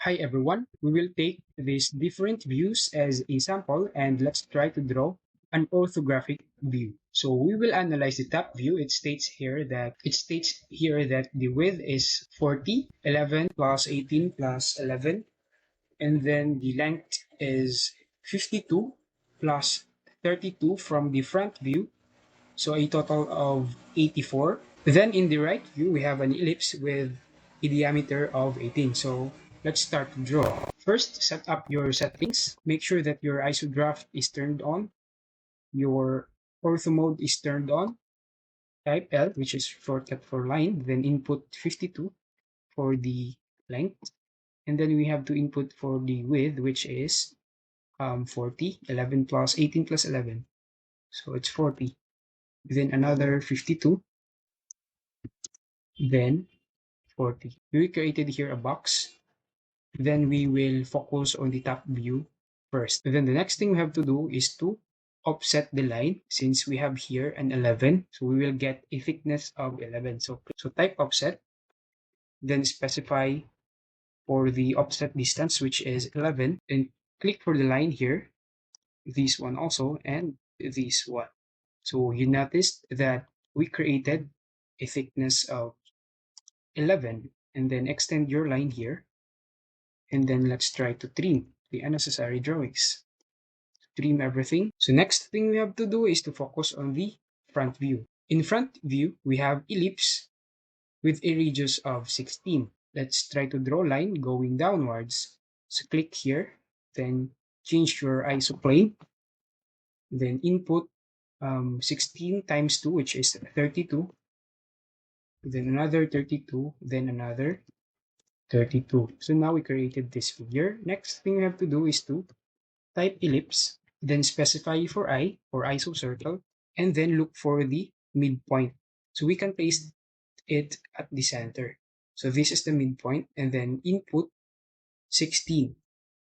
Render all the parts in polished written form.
Hi everyone, we will take these different views as a sample and let's try to draw an orthographic view. So we will analyze the top view. It states here that the width is 40, 11 plus 18 plus 11, and then the length is 52 plus 32 from the front view, so a total of 84. Then in the right view, we have an ellipse with a diameter of 18. So let's start to draw. First, set up your settings. Make sure that your isograph is turned on, your ortho mode is turned on. Type L, which is shortcut for line, then input 52 for the length. And then we have to input for the width, which is 40, 11 plus 18 plus 11. So it's 40. Then another 52, then 40. We created here a box. Then we will focus on the top view first. Then the next thing we have to do is to offset the line since we have here an 11. So we will get a thickness of 11. So type offset, then specify for the offset distance, which is 11, and click for the line here, this one also, and this one. So you noticed that we created a thickness of 11, and then extend your line here, and then let's try to trim the unnecessary drawings. Trim everything. So next thing we have to do is to focus on the front view. In front view, we have ellipse with a radius of 16. Let's try to draw a line going downwards. So click here, then change your isoplane, then input 16 times 2, which is 32, then another 32, then another 32. So now we created this figure. Next thing we have to do is to type ellipse, then specify for I or iso circle, and then look for the midpoint. So we can place it at the center. So this is the midpoint, and then input 16.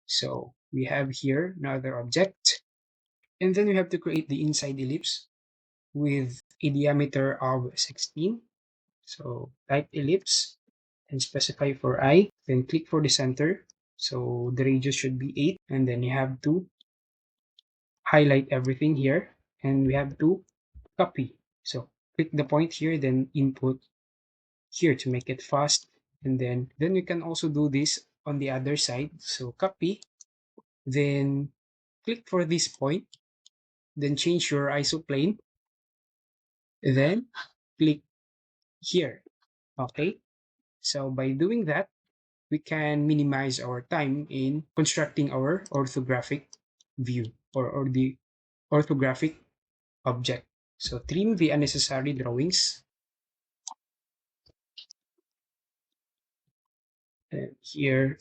So we have here another object, and then we have to create the inside ellipse with a diameter of 16. So type ellipse and specify for I, then click for the center. So the radius should be 8, and then you have to highlight everything here, and we have to copy. So click the point here, then input here to make it fast, and then we can also do this on the other side. So copy, then click for this point, then change your isoplane, then click here. Okay, so by doing that, we can minimize our time in constructing our orthographic view or the orthographic object. So trim the unnecessary drawings. And here,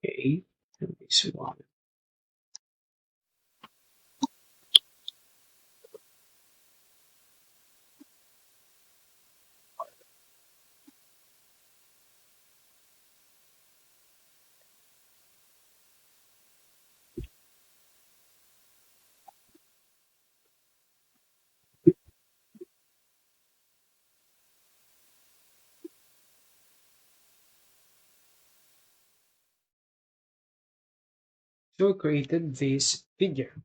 okay, and this one. So we created this figure.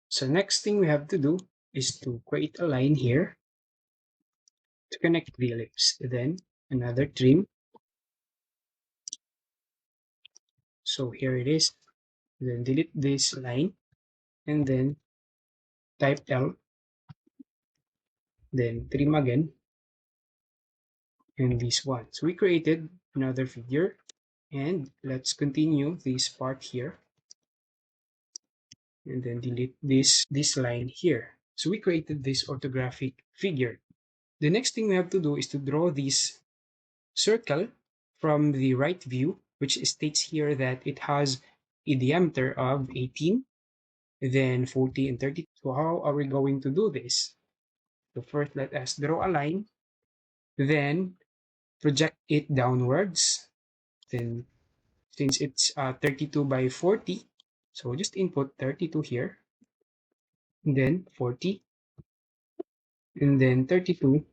So next thing we have to do is to create a line here to connect the ellipse. Then another trim. So here it is. Then delete this line and then type L, then trim again, and this one. So we created another figure, and let's continue this part here, and then delete this line here. So we created this orthographic figure. The next thing we have to do is to draw this circle from the right view, which states here that it has a diameter of 18, then 40 and 30. So how are we going to do this? So first, let us draw a line, then project it downwards. Then since it's 32 by 40, so just input 32 here, and then 40, and then 32,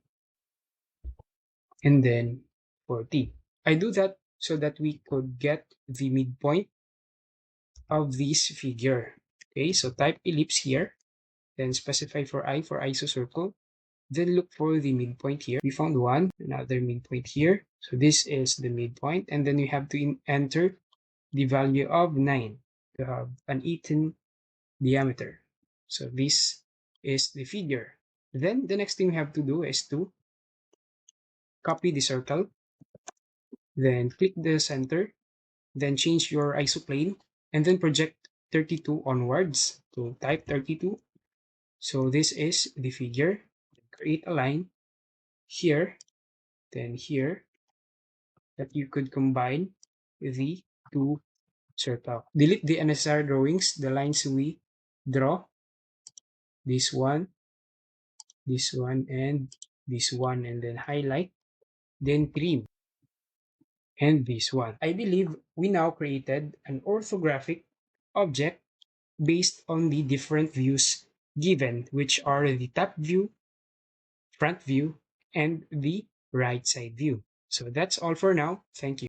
and then 40. I do that so that we could get the midpoint of this figure. Okay, so type ellipse here, then specify for isocircle, then look for the midpoint here. We found one, another midpoint here. So this is the midpoint, and then we have to enter the value of 9 to have an 18 diameter. So this is the figure. Then the next thing we have to do is to copy the circle, then click the center, then change your isoplane, and then project 32 onwards. So type 32. So this is the figure. Create a line here, then here, that you could combine the two circle. Delete the unnecessary drawings, the lines we draw, this one, and this one, and then highlight, then trim, and this one. I believe we now created an orthographic object based on the different views given, which are the top view, front view, and the right side view. So that's all for now. Thank you.